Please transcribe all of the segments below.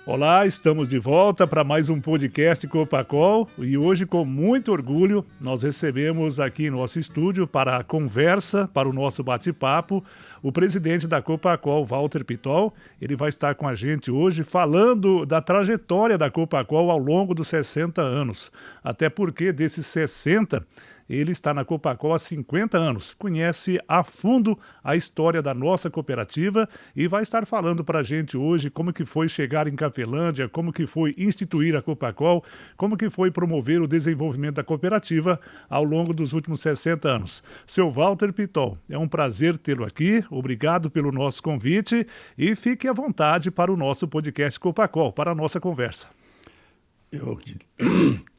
Olá, estamos de volta para mais um podcast Copacol e hoje, com muito orgulho, nós recebemos aqui em nosso estúdio para a conversa, para o nosso bate-papo, o presidente da Copacol, Walter Pitol. Ele vai estar com a gente hoje falando da trajetória da Copacol ao longo dos 60 anos. Até porque desses 60, ele está na Copacol há 50 anos, conhece a fundo a história da nossa cooperativa e vai estar falando para a gente hoje como que foi chegar em Cafelândia, como que foi instituir a Copacol, como que foi promover o desenvolvimento da cooperativa ao longo dos últimos 60 anos. Seu Walter Pitol, é um prazer tê-lo aqui, obrigado pelo nosso convite e fique à vontade para o nosso podcast Copacol, para a nossa conversa.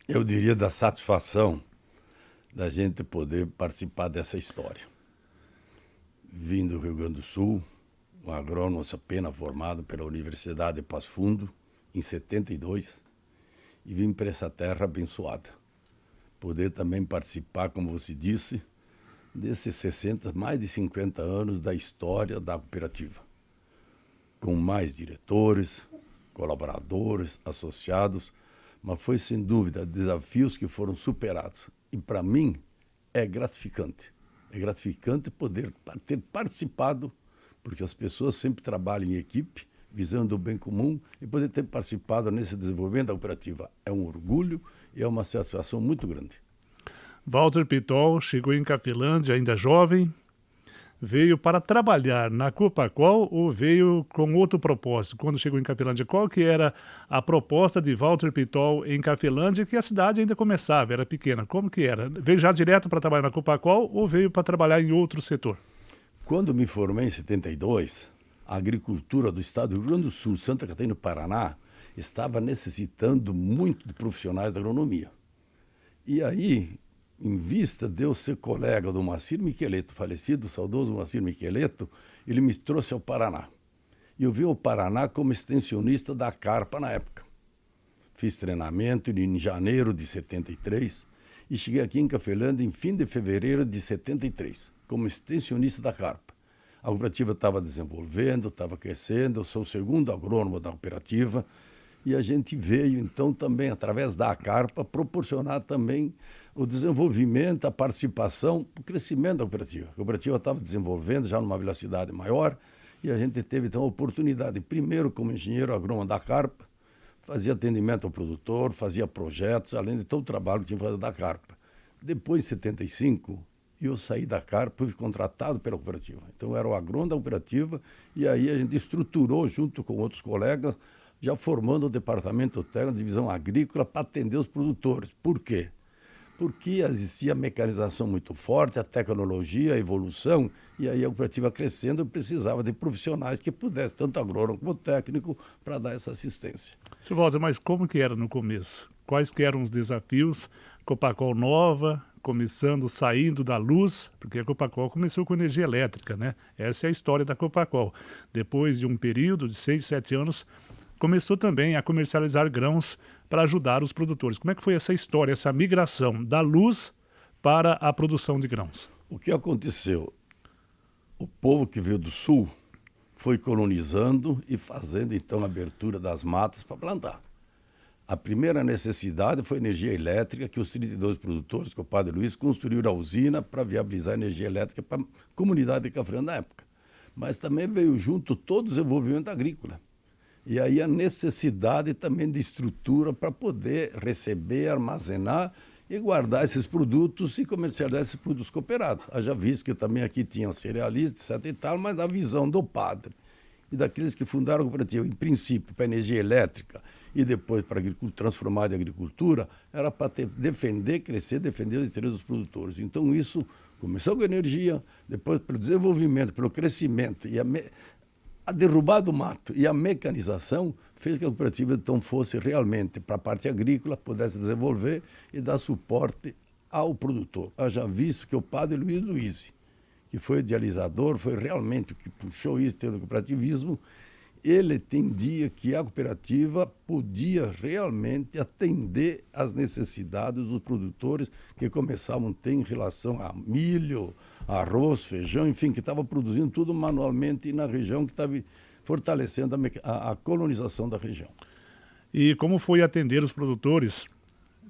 Eu diria da satisfação da gente poder participar dessa história. Vim do Rio Grande do Sul, um agrônomo apenas formado pela Universidade de Passo Fundo, em 72, e vim para essa terra abençoada. Poder também participar, como você disse, desses 60, mais de 50 anos da história da cooperativa, com mais diretores, colaboradores, associados, mas foi sem dúvida desafios que foram superados. E para mim é gratificante. É gratificante poder ter participado, porque as pessoas sempre trabalham em equipe, visando o bem comum, e poder ter participado nesse desenvolvimento da cooperativa. É um orgulho e é uma satisfação muito grande. Walter Pitol chegou em Cafelândia ainda jovem, veio para trabalhar na Copacol ou veio com outro propósito? Quando chegou em Cafelândia, qual que era a proposta de Walter Pitol em Cafelândia, que a cidade ainda começava, era pequena? Como que era? Veio já direto para trabalhar na Copacol ou veio para trabalhar em outro setor? Quando me formei em 72, a agricultura do estado do Rio Grande do Sul, Santa Catarina e Paraná, estava necessitando muito de profissionais da agronomia. E aí, em vista de eu ser colega do Moacir Miqueleto, falecido, saudoso Moacir Miqueleto, ele me trouxe ao Paraná. E eu vim ao Paraná como extensionista da Carpa na época. Fiz treinamento em janeiro de 73 e cheguei aqui em Cafelândia em fim de fevereiro de 73, como extensionista da Carpa. A cooperativa estava desenvolvendo, estava crescendo, eu sou o segundo agrônomo da cooperativa, e a gente veio, então, também, através da Carpa, proporcionar também o desenvolvimento, a participação, o crescimento da cooperativa. A cooperativa estava desenvolvendo já numa velocidade maior e a gente teve, então, a oportunidade, primeiro como engenheiro agrônomo da Carpa, fazia atendimento ao produtor, fazia projetos, além de todo o trabalho que tinha que fazer da Carpa. Depois, em 75, eu saí da Carpa e fui contratado pela cooperativa. Então, eu era o agrônomo da cooperativa e aí a gente estruturou, junto com outros colegas, já formando o departamento técnico, divisão agrícola, para atender os produtores. Por quê? Porque existia a mecanização muito forte, a tecnologia, a evolução, e aí a cooperativa crescendo precisava de profissionais que pudessem, tanto agrônomo como técnico, para dar essa assistência. Seu Walter, mas como que era no começo? Quais que eram os desafios? Copacol nova, começando, saindo da luz, porque a Copacol começou com energia elétrica, né? Essa é a história da Copacol. Depois de um período de 6, 7 anos, começou também a comercializar grãos para ajudar os produtores. Como é que foi essa história, essa migração da luz para a produção de grãos? O que aconteceu? O povo que veio do sul foi colonizando e fazendo, então, a abertura das matas para plantar. A primeira necessidade foi energia elétrica, que os 32 produtores, que o padre Luiz, construíram a usina para viabilizar a energia elétrica para a comunidade de Cafelândia na época. Mas também veio junto todo o desenvolvimento agrícola. E aí a necessidade também de estrutura para poder receber, armazenar e guardar esses produtos e comercializar esses produtos cooperados. Haja visto que também aqui tinham cerealistas, etc. e tal, mas a visão do padre e daqueles que fundaram a cooperativa, em princípio, para energia elétrica e depois para transformar em agricultura, era para defender, crescer, defender os interesses dos produtores. Então isso começou com energia, depois pelo desenvolvimento, pelo crescimento e a derrubada do mato e a mecanização fez que a cooperativa então fosse realmente para a parte agrícola, pudesse desenvolver e dar suporte ao produtor. Haja visto que o padre Luiz, que foi idealizador, foi realmente o que puxou isso pelo cooperativismo, ele entendia que a cooperativa podia realmente atender às necessidades dos produtores que começavam a ter em relação a milho, arroz, feijão, enfim, que estava produzindo tudo manualmente na região, que estava fortalecendo a colonização da região. E como foi atender os produtores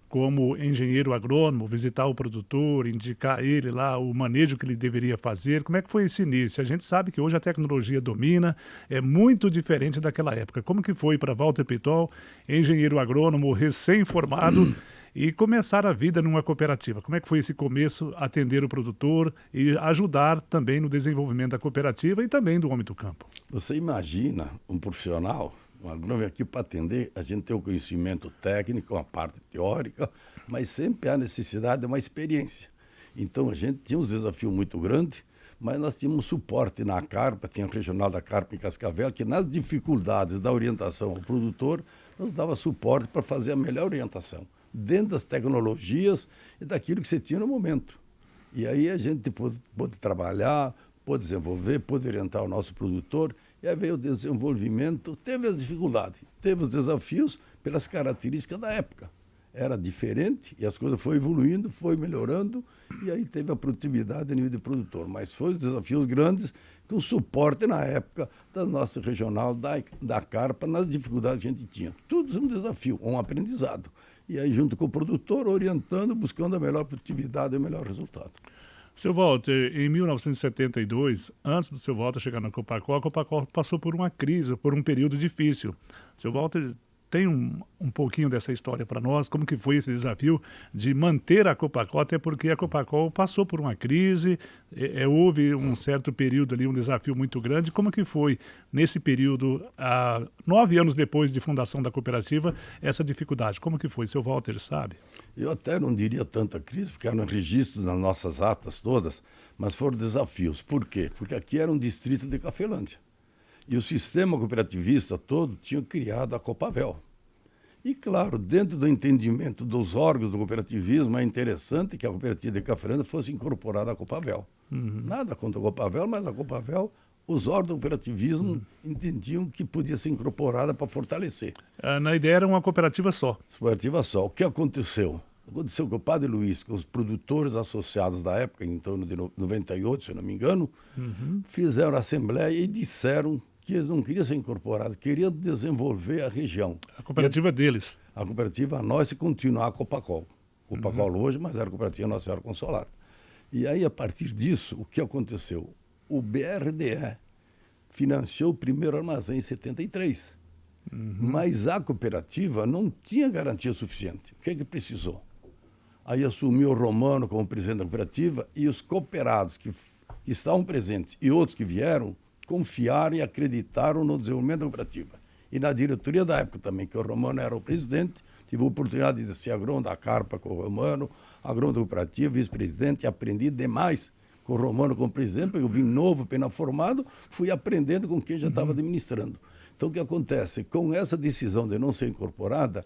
como engenheiro agrônomo, visitar o produtor, indicar ele lá o manejo que ele deveria fazer? Como é que foi esse início? A gente sabe que hoje a tecnologia domina, é muito diferente daquela época. Como que foi para Walter Pitol, engenheiro agrônomo recém-formado, e começar a vida numa cooperativa? Como é que foi esse começo, atender o produtor e ajudar também no desenvolvimento da cooperativa e também do homem do campo? Você imagina um profissional, um agrônomo aqui para atender, a gente tem o conhecimento técnico, a parte teórica, mas sempre há necessidade de uma experiência. Então a gente tinha um desafio muito grande, mas nós tínhamos um suporte na Carpa, tinha o regional da Carpa em Cascavel, que nas dificuldades da orientação ao produtor, nos dava suporte para fazer a melhor orientação, dentro das tecnologias e daquilo que você tinha no momento. E aí a gente pôde trabalhar, pôde desenvolver, pôde orientar o nosso produtor. E aí veio o desenvolvimento, teve as dificuldades, teve os desafios pelas características da época. Era diferente e as coisas foram evoluindo, foi melhorando, e aí teve a produtividade a nível de produtor. Mas foi os desafios grandes com o suporte na época da nossa regional, da Carpa, nas dificuldades que a gente tinha. Tudo um desafio, um aprendizado. E aí junto com o produtor, orientando, buscando a melhor produtividade e o melhor resultado. Seu Walter, em 1972, antes do seu Walter chegar na Copacol, a Copacol passou por uma crise, por um período difícil. Seu Walter tem um pouquinho dessa história para nós, como que foi esse desafio de manter a Copacol, até porque a Copacol passou por uma crise, houve um certo período ali, um desafio muito grande. Como que foi nesse período, 9 anos depois de fundação da cooperativa, essa dificuldade? Como que foi, seu Walter, sabe? Eu até não diria tanta crise, porque era um registro nas nossas atas todas, mas foram desafios. Por quê? Porque aqui era um distrito de Cafelândia. E o sistema cooperativista todo tinha criado a Copavel. E, claro, dentro do entendimento dos órgãos do cooperativismo, é interessante que a cooperativa de Cafelândia fosse incorporada à Copavel. Nada contra a Copavel, mas a Copavel, os órgãos do cooperativismo entendiam que podia ser incorporada para fortalecer. Na ideia era uma cooperativa só. Cooperativa só. O que aconteceu? Aconteceu que o Padre Luiz, com os produtores associados da época, em torno de 98, se eu não me engano, fizeram a assembleia e disseram que eles não queriam ser incorporados, queriam desenvolver a região. A cooperativa deles. A cooperativa nós e continuar a Copacol. Copacol hoje, mas era a cooperativa Nossa Senhora Consolata. E aí, a partir disso, o que aconteceu? O BRDE financiou o primeiro armazém em 73. Mas a cooperativa não tinha garantia suficiente. O que precisou? Aí assumiu o Romano como presidente da cooperativa e os cooperados que estavam presentes e outros que vieram confiaram e acreditaram no desenvolvimento da cooperativa. E na diretoria da época também, que o Romano era o presidente, tive a oportunidade de ser agrônomo da Carpa com o Romano, agrônomo da cooperativa, vice-presidente, e aprendi demais com o Romano como presidente, porque eu vim novo, apenas formado, fui aprendendo com quem já estava administrando. Então, o que acontece? Com essa decisão de não ser incorporada,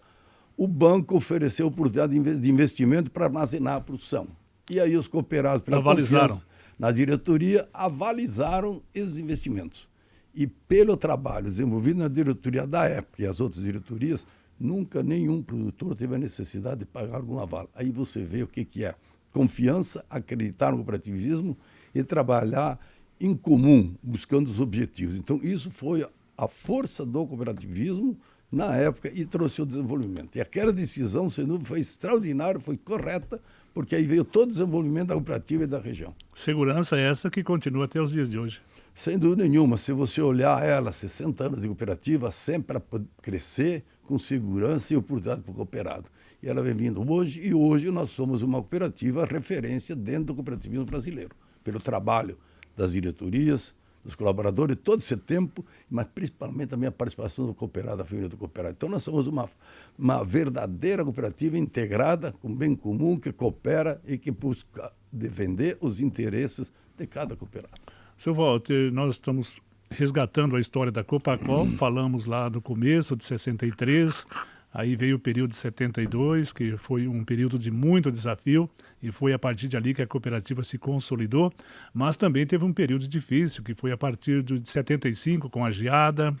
o banco ofereceu oportunidade de investimento para armazenar a produção. E aí os cooperados, pela confiança na diretoria, avalizaram esses investimentos. E pelo trabalho desenvolvido na diretoria da época e as outras diretorias, nunca nenhum produtor teve a necessidade de pagar algum aval. Aí você vê o que é confiança, acreditar no cooperativismo e trabalhar em comum, buscando os objetivos. Então, isso foi a força do cooperativismo na época e trouxe o desenvolvimento. E aquela decisão, sem dúvida, foi extraordinária, foi correta, porque aí veio todo o desenvolvimento da cooperativa e da região. Segurança essa que continua até os dias de hoje. Sem dúvida nenhuma. Se você olhar ela, 60 anos de cooperativa, sempre para crescer com segurança e oportunidade para o cooperado. E ela vem vindo hoje, e hoje nós somos uma cooperativa referência dentro do cooperativismo brasileiro, pelo trabalho das diretorias, dos colaboradores, todo esse tempo, mas principalmente também a participação do cooperado, da família do cooperado. Então nós somos uma verdadeira cooperativa integrada, com bem comum, que coopera e que busca defender os interesses de cada cooperado. Seu Walter, nós estamos resgatando a história da Copacol, falamos lá do começo de 63, aí veio o período de 72, que foi um período de muito desafio, e foi a partir de ali que a cooperativa se consolidou, mas também teve um período difícil, que foi a partir de 75, com a geada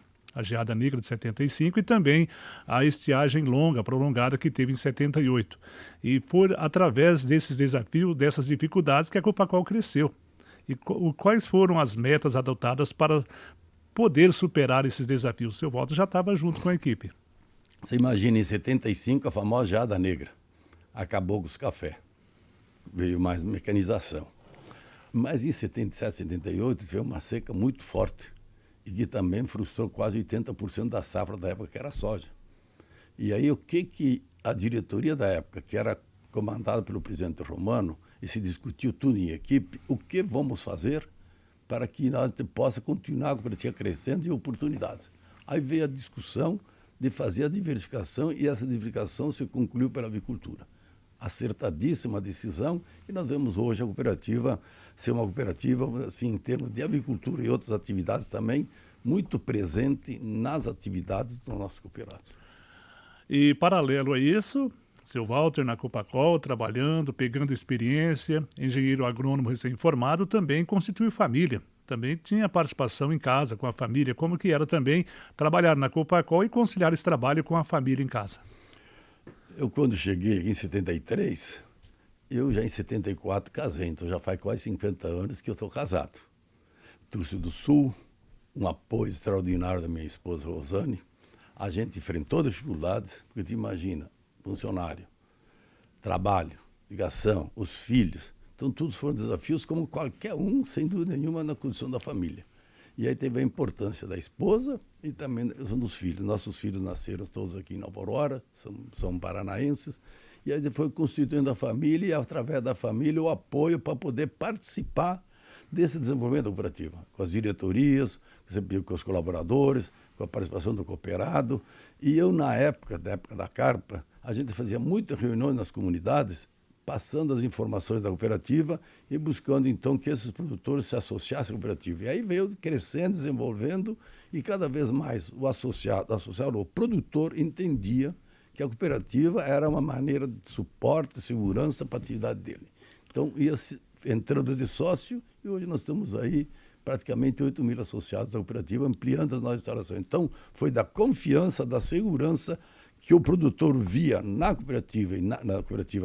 negra de 75, e também a estiagem longa, prolongada, que teve em 78. E foi através desses desafios, dessas dificuldades, que a Copacol cresceu. E quais foram as metas adotadas para poder superar esses desafios? Seu Walter já estava junto com a equipe. Você imagina, em 75, a famosa geada negra. Acabou com os cafés. Veio mais mecanização. Mas em 77, 78, teve uma seca muito forte e que também frustrou quase 80% da safra da época, que era soja. E aí o que a diretoria da época, que era comandada pelo presidente Romano, e se discutiu tudo em equipe, o que vamos fazer para que nós possa continuar a cooperativa crescendo e oportunidades. Aí veio a discussão de fazer a diversificação e essa diversificação se concluiu pela avicultura. Acertadíssima decisão e nós vemos hoje a cooperativa ser uma cooperativa, assim, em termos de avicultura e outras atividades também, muito presente nas atividades do nosso cooperado. E paralelo a isso, seu Walter na Copacol, trabalhando, pegando experiência, engenheiro agrônomo recém-formado, também constituiu família. Também tinha participação em casa, com a família, como que era também trabalhar na Copacol e conciliar esse trabalho com a família em casa. Eu, quando cheguei aqui em 73, eu já em 74 casei, então já faz quase 50 anos que eu estou casado. Trouxe do Sul, um apoio extraordinário da minha esposa Rosane. A gente enfrentou dificuldades, porque tu imagina, funcionário, trabalho, ligação, os filhos. Então, todos foram desafios, como qualquer um, sem dúvida nenhuma, na condição da família. E aí teve a importância da esposa e também dos filhos. Nossos filhos nasceram todos aqui em Nova Aurora, são paranaenses. E aí foi constituindo a família e, através da família, o apoio para poder participar desse desenvolvimento da cooperativa, com as diretorias, com os colaboradores, com a participação do cooperado. E eu, da época da Carpa, a gente fazia muitas reuniões nas comunidades, passando as informações da cooperativa e buscando, então, que esses produtores se associassem à cooperativa. E aí veio crescendo, desenvolvendo, e cada vez mais o associado, o produtor entendia que a cooperativa era uma maneira de suporte, segurança para a atividade dele. Então, ia entrando de sócio, e hoje nós estamos aí praticamente 8 mil associados à cooperativa, ampliando as nossas instalações. Então, foi da confiança, da segurança que o produtor via na cooperativa,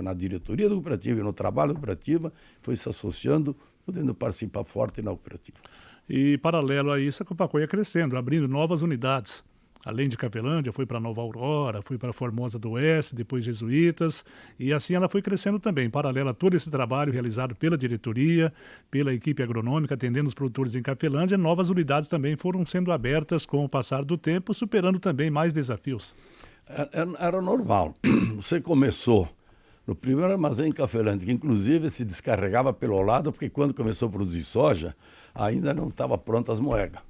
na diretoria da cooperativa e no trabalho da cooperativa, foi se associando, podendo participar forte na cooperativa. E, paralelo a isso, a Copacol ia crescendo, abrindo novas unidades. Além de Cafelândia, foi para Nova Aurora, foi para Formosa do Oeste, depois Jesuítas, e assim ela foi crescendo também, paralelo a todo esse trabalho realizado pela diretoria, pela equipe agronômica, atendendo os produtores em Cafelândia, novas unidades também foram sendo abertas com o passar do tempo, superando também mais desafios. Era normal. Você começou no primeiro armazém em Cafelândia, que inclusive se descarregava pelo lado, porque quando começou a produzir soja, ainda não estava pronta as moedas.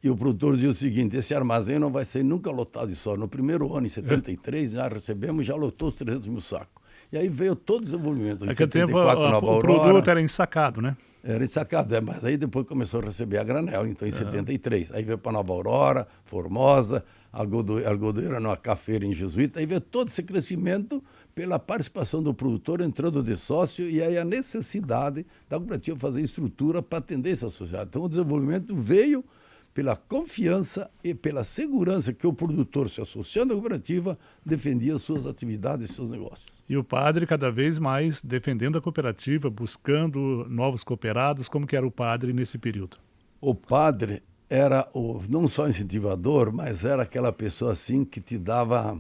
E o produtor dizia o seguinte: esse armazém não vai ser nunca lotado de soja. No primeiro ano, em 73, já recebemos, já lotou os 300 mil sacos. E aí veio todo o desenvolvimento. Em Naquele 74, tempo, Nova o Aurora, produto era ensacado, né? era ensacado, mas aí depois começou a receber a granel, então em 73. Aí veio para Nova Aurora, Formosa, Algodoeira, numa cafeira em Jesuíta. Aí veio todo esse crescimento pela participação do produtor entrando de sócio e aí a necessidade da cooperativa fazer estrutura para atender esse associado. Então o desenvolvimento veio pela confiança e pela segurança que o produtor, se associando à cooperativa, defendia suas atividades e seus negócios. E o padre cada vez mais defendendo a cooperativa, buscando novos cooperados. Como que era o padre nesse período? O padre era não só incentivador, mas era aquela pessoa assim que te dava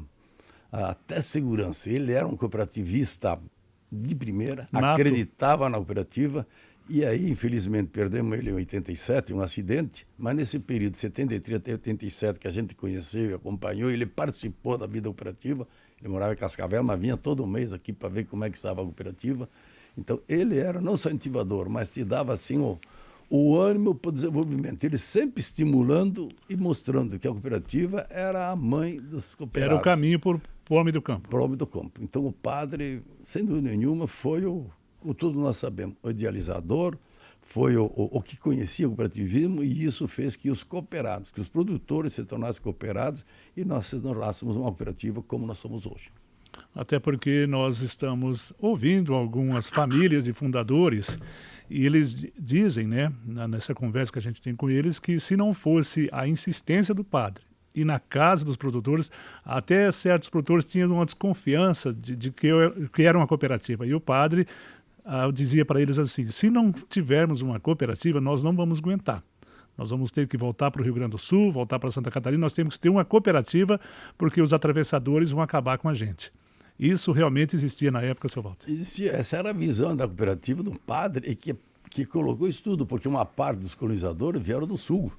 até segurança. Ele era um cooperativista de primeira, Nato. acreditava na cooperativa. E aí, infelizmente, perdemos ele em 87, um acidente, mas nesse período de 73 até 87, que a gente conheceu e acompanhou, ele participou da vida cooperativa. Ele morava em Cascavel, mas vinha todo mês aqui para ver como é que estava a cooperativa. Então, ele era não só incentivador, mas te dava assim o ânimo para o desenvolvimento. Ele sempre estimulando e mostrando que a cooperativa era a mãe dos cooperados. Era o caminho para o homem do campo. Para o homem do campo. Então, o padre, sem dúvida nenhuma, foi o tudo nós sabemos, o idealizador, foi o que conhecia o cooperativismo e isso fez que os cooperados, que os produtores se tornassem cooperados e nós se tornássemos uma cooperativa como nós somos hoje. Até porque nós estamos ouvindo algumas famílias de fundadores e eles dizem, né, nessa conversa que a gente tem com eles, que se não fosse a insistência do padre e na casa dos produtores, até certos produtores tinham uma desconfiança de que era uma cooperativa. E o padre dizia para eles assim: se não tivermos uma cooperativa, nós não vamos aguentar. Nós vamos ter que voltar para o Rio Grande do Sul, voltar para Santa Catarina, nós temos que ter uma cooperativa porque os atravessadores vão acabar com a gente. Isso realmente existia na época, seu Walter? Existia, essa era a visão da cooperativa do padre que colocou isso tudo, porque uma parte dos colonizadores vieram do Sul.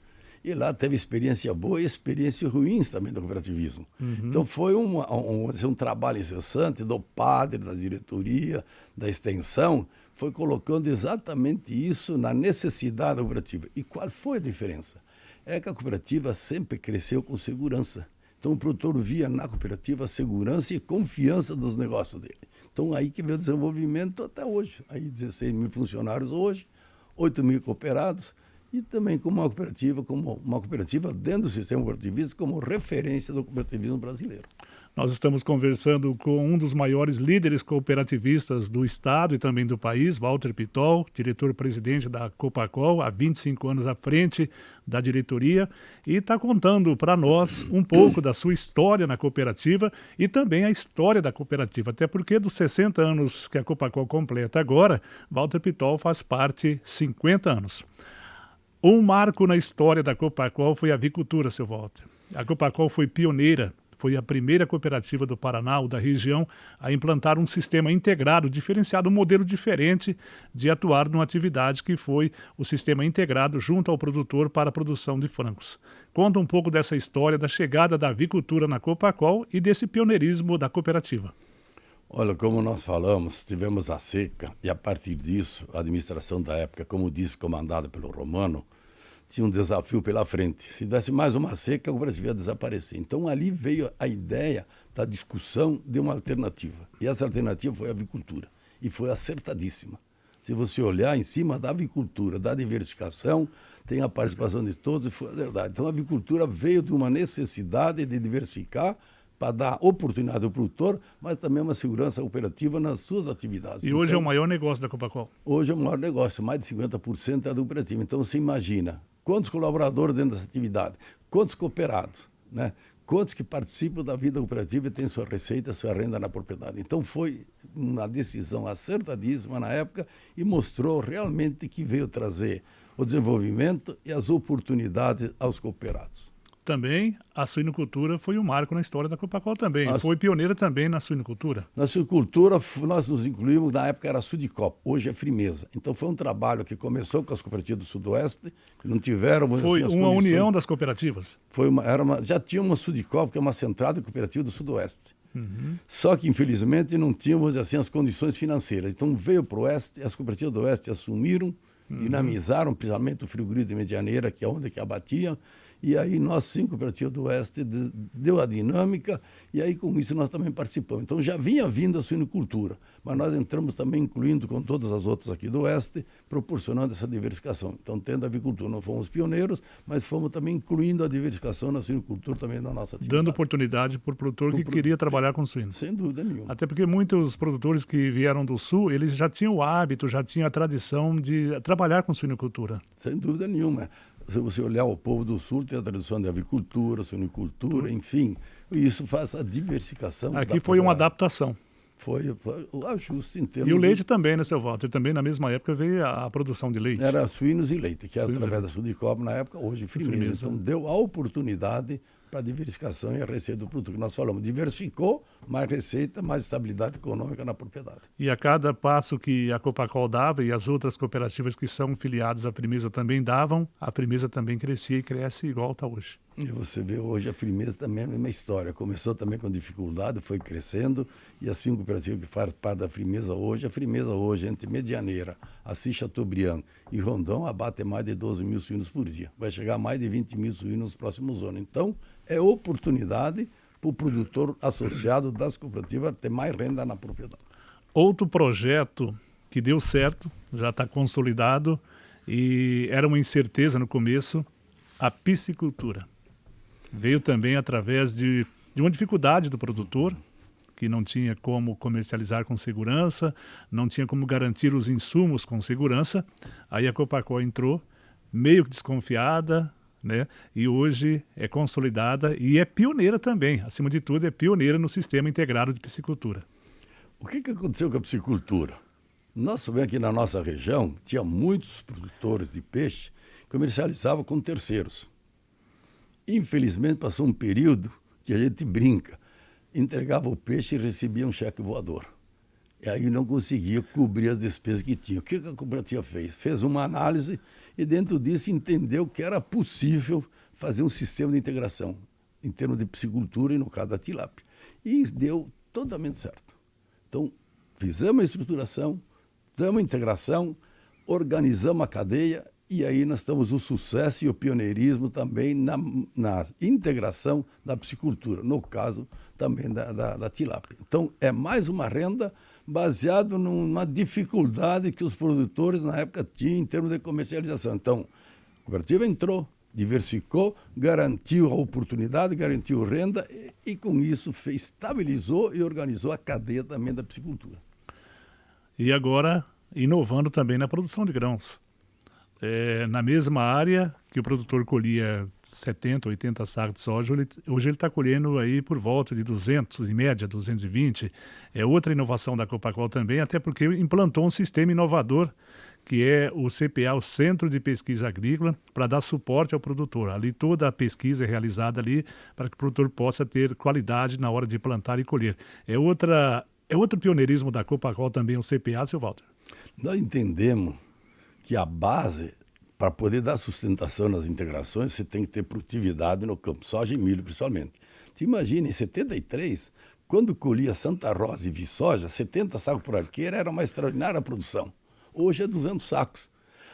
E lá teve experiência boa e experiências ruins também do cooperativismo. Então foi um trabalho incessante do padre, da diretoria, da extensão, foi colocando exatamente isso na necessidade da cooperativa. E qual foi a diferença? É que a cooperativa sempre cresceu com segurança. Então o produtor via na cooperativa segurança e confiança dos negócios dele. Então aí que veio o desenvolvimento até hoje. Aí 16 mil funcionários hoje, 8 mil cooperados, e também como uma cooperativa dentro do sistema cooperativista como referência do cooperativismo brasileiro. Nós estamos conversando com um dos maiores líderes cooperativistas do estado e também do país, Walter Pitol, diretor-presidente da Copacol, há 25 anos à frente da diretoria, e está contando para nós um pouco da sua história na cooperativa e também a história da cooperativa, até porque dos 60 anos que a Copacol completa agora, Walter Pitol faz parte 50 anos. Um marco na história da Copacol foi a avicultura, seu Walter. A Copacol foi pioneira, foi a primeira cooperativa do Paraná ou da região a implantar um sistema integrado, diferenciado, um modelo diferente de atuar numa atividade que foi o sistema integrado junto ao produtor para a produção de frangos. Conta um pouco dessa história da chegada da avicultura na Copacol e desse pioneirismo da cooperativa. Olha, como nós falamos, tivemos a seca e a partir disso, a administração da época, como disse, comandada pelo Romano, tinha um desafio pela frente. Se tivesse mais uma seca, a cooperativa ia desaparecer. Então ali veio a ideia da discussão de uma alternativa. E essa alternativa foi a avicultura. E foi acertadíssima. Se você olhar em cima da avicultura, da diversificação, tem a participação de todos e foi a verdade. Então a avicultura veio de uma necessidade de diversificar para dar oportunidade ao produtor, mas também uma segurança operativa nas suas atividades. E hoje é o maior negócio da Copacol? Hoje é o maior negócio, mais de 50% é da cooperativa. Então você imagina quantos colaboradores dentro dessa atividade, quantos cooperados, né? Quantos que participam da vida cooperativa e têm sua receita, sua renda na propriedade. Então foi uma decisão acertadíssima na época e mostrou realmente que veio trazer o desenvolvimento e as oportunidades aos cooperados. Também a suinocultura foi um marco na história da Copacol também. Foi pioneira também na suinocultura. Na suinocultura, nós nos incluímos, na época era Sudicop, hoje é Frimeza. Então foi um trabalho que começou com as cooperativas do Sudoeste, que não tiveram... Foi assim, uma união das cooperativas? Já tinha uma Sudicop, que é uma central de cooperativa do Sudoeste. Só que, infelizmente, não tínhamos assim, as condições financeiras. Então veio para o Oeste, as cooperativas do Oeste assumiram, dinamizaram, principalmente o frigorífico de Medianeira, que é onde que abatia. E aí nós, 5 cooperativas do Oeste, deu a dinâmica e aí com isso nós também participamos. Então já vinha vindo a suinocultura, mas nós entramos também incluindo com todas as outras aqui do Oeste, proporcionando essa diversificação. Então tendo a avicultura, não fomos pioneiros, mas fomos também incluindo a diversificação na suinocultura também na nossa atividade. Dando oportunidade para o produtor que queria trabalhar com suínos. Sem dúvida nenhuma. Até porque muitos produtores que vieram do Sul, eles já tinham o hábito, já tinham a tradição de trabalhar com suinocultura. Sem dúvida nenhuma. Se você olhar o povo do Sul, tem a tradição de avicultura, suinocultura, enfim. E isso faz a diversificação. Aqui foi uma adaptação. Foi o ajuste em termos... E o leite também, né, seu Walter? Também na mesma época veio a produção de leite. Era suínos e leite, que era através da Sudicop na época, hoje Frimeza. Então deu a oportunidade para a diversificação e a receita do produto que nós falamos. Diversificou, mais receita, mais estabilidade econômica na propriedade. E a cada passo que a Copacol dava e as outras cooperativas que são filiadas à Frimeza também davam, a Frimeza também crescia e cresce igual está hoje. E você vê hoje a Frimeza também é a mesma história. Começou também com dificuldade, foi crescendo, e as 5 cooperativas que fazem parte da Frimeza hoje, entre Medianeira, Assis Chateaubriand e Rondon, abate mais de 12 mil suínos por dia. Vai chegar a mais de 20 mil suínos nos próximos anos. Então, é oportunidade para o produtor associado das cooperativas ter mais renda na propriedade. Outro projeto que deu certo, já está consolidado, e era uma incerteza no começo, a piscicultura. Veio também através de uma dificuldade do produtor, que não tinha como comercializar com segurança, não tinha como garantir os insumos com segurança. Aí a Copacol entrou, meio que desconfiada, né? E hoje é consolidada e é pioneira também. Acima de tudo, é pioneira no sistema integrado de piscicultura. O que aconteceu com a piscicultura? Nós sabemos que na nossa região tinha muitos produtores de peixe. comercializava com terceiros. Infelizmente, passou um período que a gente brinca, entregava o peixe e recebia um cheque voador. E aí não conseguia cobrir as despesas que tinha. O que a cooperativa fez? Fez uma análise e dentro disso entendeu que era possível fazer um sistema de integração em termos de piscicultura e no caso da tilápia. E deu totalmente certo. Então, fizemos a estruturação, damos a integração, organizamos a cadeia e aí nós temos o sucesso e o pioneirismo também na integração da piscicultura, no caso também da tilápia. Então, é mais uma renda baseado numa dificuldade que os produtores na época tinham em termos de comercialização. Então, a cooperativa entrou, diversificou, garantiu a oportunidade, garantiu renda e com isso estabilizou e organizou a cadeia também da piscicultura. E agora, inovando também na produção de grãos. Na mesma área que o produtor colhia 70, 80 sacos de soja, hoje ele está colhendo aí por volta de 200, em média 220. É outra inovação da Copacol também, até porque implantou um sistema inovador que é o CPA, o Centro de Pesquisa Agrícola, para dar suporte ao produtor. Ali toda a pesquisa é realizada ali para que o produtor possa ter qualidade na hora de plantar e colher. É outro pioneirismo da Copacol também, o CPA, seu Walter? Nós entendemos que a base, para poder dar sustentação nas integrações, você tem que ter produtividade no campo, soja e milho principalmente. Você imagina, em 73, quando colhia Santa Rosa e Viçoja, 70 sacos por arqueira era uma extraordinária produção. Hoje é 200 sacos.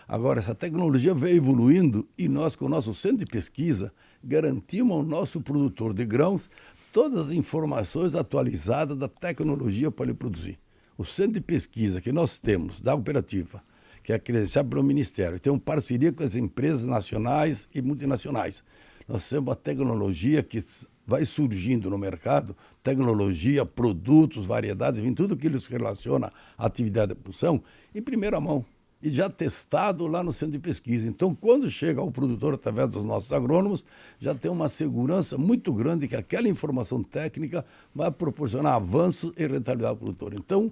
Agora, essa tecnologia veio evoluindo e nós, com o nosso centro de pesquisa, garantimos ao nosso produtor de grãos todas as informações atualizadas da tecnologia para ele produzir. O centro de pesquisa que nós temos da cooperativa, que é credenciado pelo Ministério, tem uma parceria com as empresas nacionais e multinacionais. Nós temos a tecnologia que vai surgindo no mercado, tecnologia, produtos, variedades, enfim, tudo que se relaciona à atividade de produção, em primeira mão, e já testado lá no centro de pesquisa. Então, quando chega ao produtor, através dos nossos agrônomos, já tem uma segurança muito grande que aquela informação técnica vai proporcionar avanço e rentabilidade ao produtor. Então,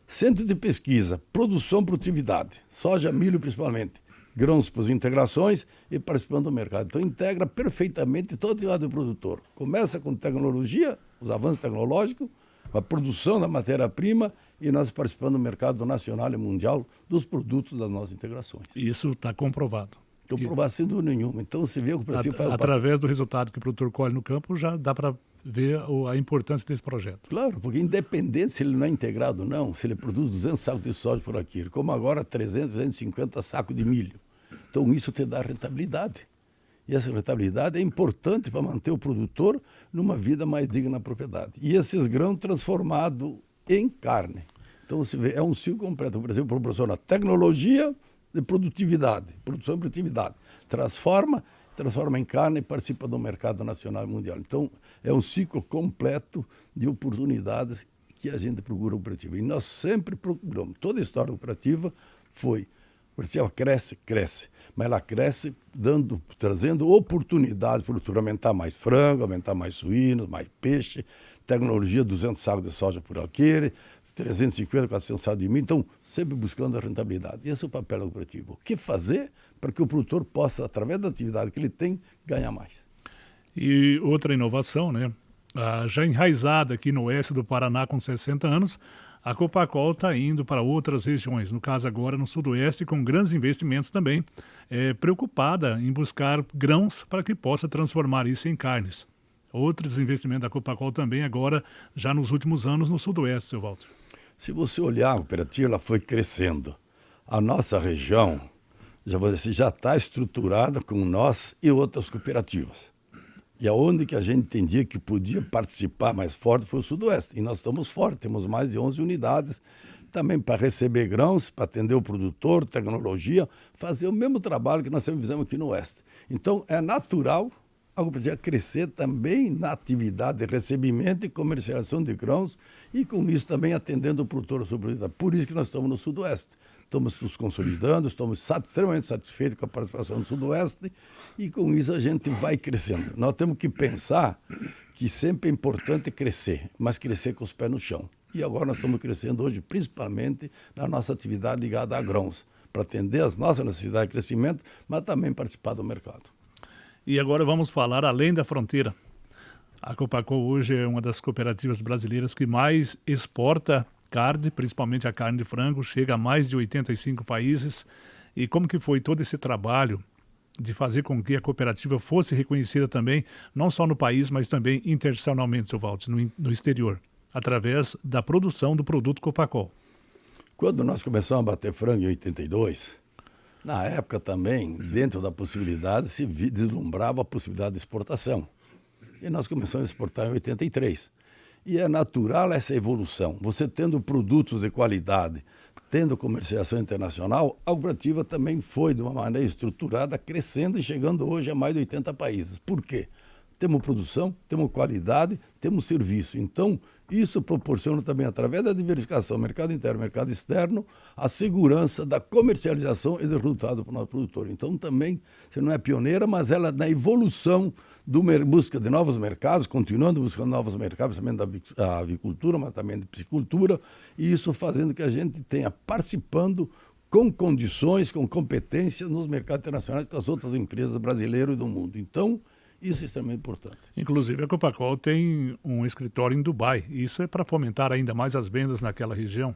centro de pesquisa, produção, produtividade, soja, milho principalmente, grãos para as integrações e participando do mercado. Então integra perfeitamente toda a atividade do produtor. Começa com tecnologia, os avanços tecnológicos, a produção da matéria-prima e nós participando do mercado nacional e mundial dos produtos das nossas integrações. Isso está comprovado. Comprovado sem dúvida nenhuma. Então você vê o cooperativo faz através do resultado que o produtor colhe no campo, já dá para ver a importância desse projeto. Claro, porque independente se ele não é integrado ou não, se ele produz 200 sacos de soja por aqui, como agora 300, 250 sacos de milho. Então isso te dá rentabilidade. E essa rentabilidade é importante para manter o produtor numa vida mais digna na propriedade. E esses grãos transformados em carne. Então você vê, é um ciclo completo. O Brasil proporciona tecnologia de produtividade, produção e produtividade. Transforma em carne e participa do mercado nacional e mundial. Então, é um ciclo completo de oportunidades que a gente procura no cooperativo. E nós sempre procuramos. Toda a história da cooperativa foi, a cooperativa cresce, mas ela cresce trazendo oportunidades para o produtor aumentar mais frango, aumentar mais suínos, mais peixe, tecnologia 200 sacos de soja por alqueire, 350, 400 sacos de milho, então sempre buscando a rentabilidade. Esse é o papel da cooperativa. O que fazer para que o produtor possa, através da atividade que ele tem, ganhar mais? E outra inovação, né? Já enraizada aqui no oeste do Paraná com 60 anos, a Copacol está indo para outras regiões, no caso agora no sudoeste, com grandes investimentos também, preocupada em buscar grãos para que possa transformar isso em carnes. Outros investimentos da Copacol também agora, já nos últimos anos, no sudoeste, seu Walter. Se você olhar a cooperativa, ela foi crescendo. A nossa região já está estruturada com nós e outras cooperativas. E aonde que a gente entendia que podia participar mais forte foi o sudoeste. E nós estamos fortes, temos mais de 11 unidades, também para receber grãos, para atender o produtor, tecnologia, fazer o mesmo trabalho que nós sempre fizemos aqui no oeste. Então, é natural a cooperativa crescer também na atividade de recebimento e comercialização de grãos e com isso também atendendo o produtor. Por isso que nós estamos no sudoeste. Estamos nos consolidando, estamos extremamente satisfeitos com a participação do sudoeste e com isso a gente vai crescendo. Nós temos que pensar que sempre é importante crescer, mas crescer com os pés no chão. E agora nós estamos crescendo hoje principalmente na nossa atividade ligada a grãos, para atender as nossas necessidades de crescimento, mas também participar do mercado. E agora vamos falar além da fronteira. A Copacol hoje é uma das cooperativas brasileiras que mais exporta carne, principalmente a carne de frango, chega a mais de 85 países. E como que foi todo esse trabalho de fazer com que a cooperativa fosse reconhecida também, não só no país, mas também internacionalmente, seu Walter, no exterior, através da produção do produto Copacol? Quando nós começamos a bater frango em 82, na época também, dentro da possibilidade, se deslumbrava a possibilidade de exportação. E nós começamos a exportar em 83. E é natural essa evolução. Você tendo produtos de qualidade, tendo comercialização internacional, a cooperativa também foi, de uma maneira estruturada, crescendo e chegando hoje a mais de 80 países. Por quê? Temos produção, temos qualidade, temos serviço. Então, isso proporciona também, através da diversificação, mercado interno, mercado externo, a segurança da comercialização e do resultado para o nosso produtor. Então, também, você não é pioneira, mas ela na evolução busca de novos mercados, continuando buscando novos mercados, também da avicultura, mas também da piscicultura, e isso fazendo que a gente tenha participando com condições, com competência nos mercados internacionais com as outras empresas brasileiras e do mundo. Então, isso é extremamente importante. Inclusive, a Copacol tem um escritório em Dubai. Isso é para fomentar ainda mais as vendas naquela região?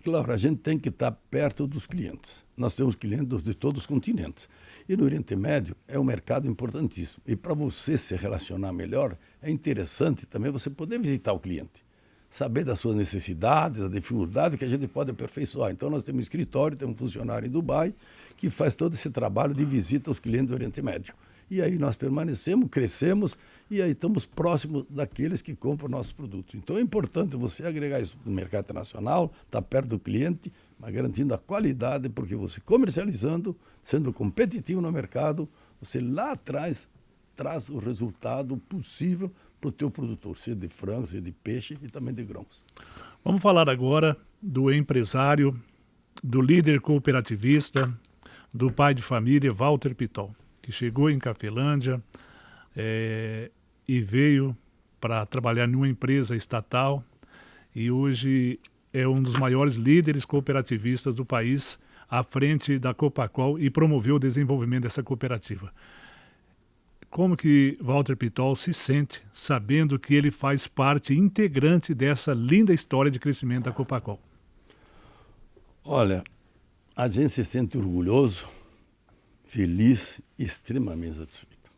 Claro, a gente tem que estar perto dos clientes. Nós temos clientes de todos os continentes. E no Oriente Médio é um mercado importantíssimo. E para você se relacionar melhor, é interessante também você poder visitar o cliente. Saber das suas necessidades, a dificuldade que a gente pode aperfeiçoar. Então nós temos um escritório, temos um funcionário em Dubai que faz todo esse trabalho de visita aos clientes do Oriente Médio. E aí nós permanecemos, crescemos e aí estamos próximos daqueles que compram nossos produtos. Então é importante você agregar isso no mercado internacional, estar perto do cliente, mas garantindo a qualidade, porque você comercializando, sendo competitivo no mercado, você lá atrás traz o resultado possível para o teu produtor, seja de frango, seja de peixe e também de grãos. Vamos falar agora do empresário, do líder cooperativista, do pai de família, Walter Pitol, que chegou em Cafelândia e veio para trabalhar em uma empresa estatal e hoje é um dos maiores líderes cooperativistas do país à frente da Copacol e promoveu o desenvolvimento dessa cooperativa. Como que Walter Pitol se sente sabendo que ele faz parte integrante dessa linda história de crescimento da Copacol? Olha, a gente se sente orgulhoso, feliz e extremamente satisfeito.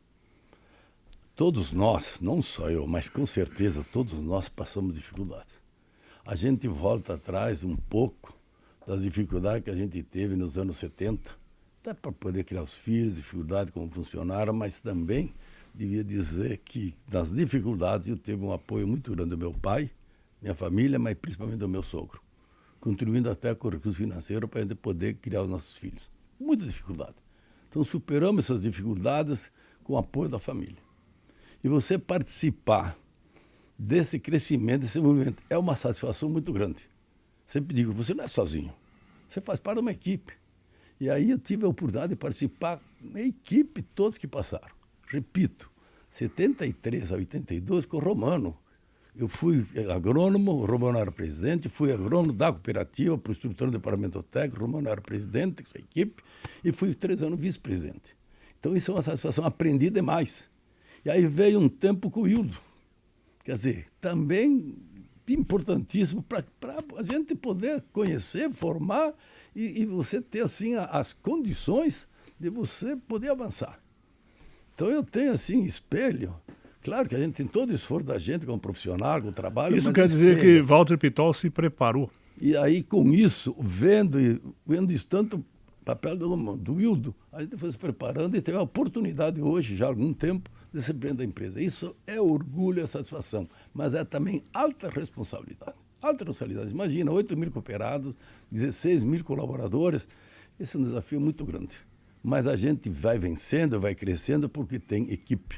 Todos nós, não só eu, mas com certeza todos nós passamos dificuldades. A gente volta atrás um pouco das dificuldades que a gente teve nos anos 70, até para poder criar os filhos, dificuldade como funcionário, mas também devia dizer que das dificuldades eu tive um apoio muito grande do meu pai, minha família, mas principalmente do meu sogro, contribuindo até com o recurso financeiro para a gente poder criar os nossos filhos. Muita dificuldade. Então superamos essas dificuldades com o apoio da família. E você participar desse crescimento, desse movimento, é uma satisfação muito grande. Sempre digo, você não é sozinho, você faz parte de uma equipe. E aí eu tive a oportunidade de participar da equipe, todos que passaram. Repito, 73 a 82 com o Romano. Eu fui agrônomo, o Romano era presidente, fui agrônomo da cooperativa, para o estruturando do departamento técnico, o Romano era presidente da equipe, e fui 3 anos vice-presidente. Então isso é uma satisfação, aprendi demais. E aí veio um tempo com o Hildo. Quer dizer, também importantíssimo para a gente poder conhecer, formar e você ter assim as condições de você poder avançar. Então eu tenho assim espelho. Claro que a gente tem todo o esforço da gente como profissional, com o trabalho. Isso quer dizer que Walter Pitol se preparou. E aí com isso, vendo isso tanto papel do Hildo, a gente foi se preparando e teve a oportunidade hoje, já há algum tempo, de ser presidente da empresa. Isso é orgulho e satisfação, mas é também alta responsabilidade. Alta responsabilidade. Imagina, 8 mil cooperados, 16 mil colaboradores. Esse é um desafio muito grande. Mas a gente vai vencendo, vai crescendo porque tem equipe.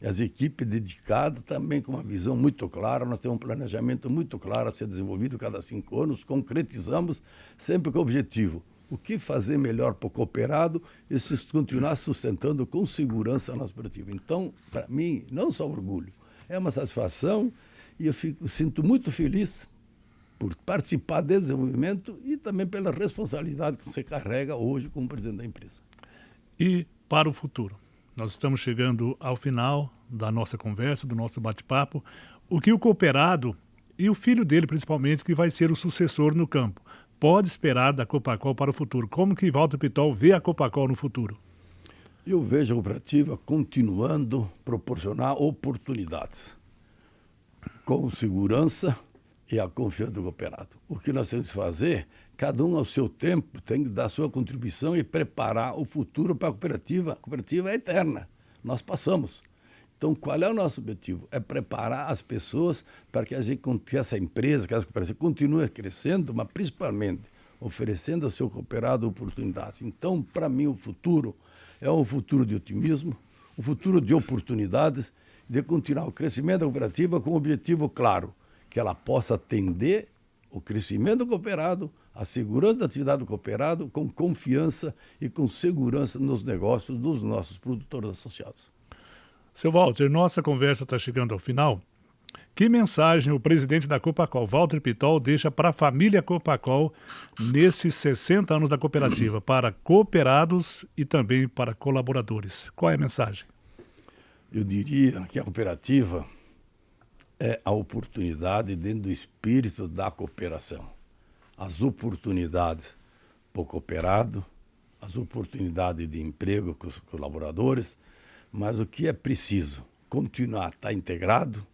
E as equipes dedicadas também com uma visão muito clara. Nós temos um planejamento muito claro a ser desenvolvido cada 5 anos. Concretizamos sempre com o objetivo. O que fazer melhor para o cooperado e se continuar sustentando com segurança a nossa cooperativa. Então, para mim, não só orgulho, é uma satisfação e eu sinto muito feliz por participar desse desenvolvimento e também pela responsabilidade que você carrega hoje como presidente da empresa. E para o futuro? Nós estamos chegando ao final da nossa conversa, do nosso bate-papo. O que o cooperado e o filho dele, principalmente, que vai ser o sucessor no campo, pode esperar da Copacol para o futuro? Como que Walter Pitol vê a Copacol no futuro? Eu vejo a cooperativa continuando a proporcionar oportunidades, com segurança e a confiança do cooperado. O que nós temos que fazer, cada um ao seu tempo tem que dar a sua contribuição e preparar o futuro para a cooperativa. A cooperativa é eterna, nós passamos. Então, qual é o nosso objetivo? É preparar as pessoas para que essa empresa, que essa cooperativa continue crescendo, mas principalmente oferecendo ao seu cooperado oportunidades. Então, para mim, o futuro é um futuro de otimismo, um futuro de oportunidades, de continuar o crescimento da cooperativa com um objetivo claro, que ela possa atender o crescimento do cooperado, a segurança da atividade do cooperado, com confiança e com segurança nos negócios dos nossos produtores associados. Seu Walter, nossa conversa está chegando ao final. Que mensagem o presidente da Copacol, Walter Pitol, deixa para a família Copacol nesses 60 anos da cooperativa, para cooperados e também para colaboradores? Qual é a mensagem? Eu diria que a cooperativa é a oportunidade dentro do espírito da cooperação. As oportunidades para o cooperado, as oportunidades de emprego com os colaboradores, mas o que é preciso? Continuar a estar integrado,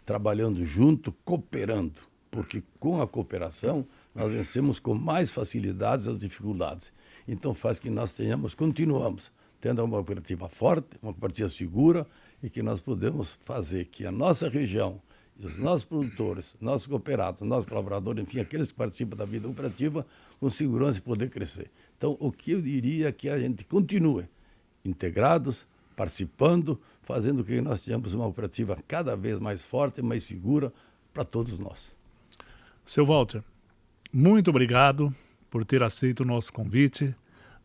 trabalhando junto, cooperando, porque com a cooperação nós vencemos com mais facilidades as dificuldades. Então faz que nós continuamos tendo uma cooperativa forte, uma cooperativa segura e que nós podemos fazer que a nossa região e os nossos produtores, nossos cooperados, nossos colaboradores, enfim, aqueles que participam da vida cooperativa, com segurança e poder crescer. Então, o que eu diria é que a gente continue integrados, participando, fazendo com que nós tenhamos uma cooperativa cada vez mais forte e mais segura para todos nós. Seu Walter, muito obrigado por ter aceito o nosso convite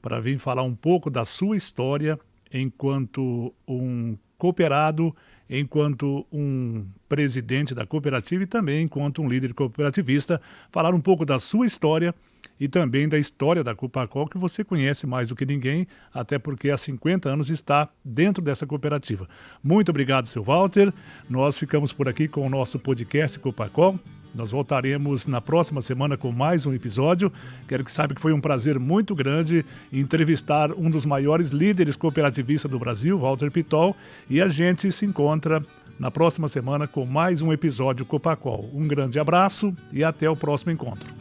para vir falar um pouco da sua história enquanto um cooperado, enquanto um presidente da cooperativa e também enquanto um líder cooperativista, falar um pouco da sua história e também da história da Copacol, que você conhece mais do que ninguém, até porque há 50 anos está dentro dessa cooperativa. Muito obrigado, seu Walter. Nós ficamos por aqui com o nosso podcast Copacol. Nós voltaremos na próxima semana com mais um episódio. Quero que saiba que foi um prazer muito grande entrevistar um dos maiores líderes cooperativistas do Brasil, Walter Pitol, e a gente se encontra na próxima semana com mais um episódio Copacol. Um grande abraço e até o próximo encontro.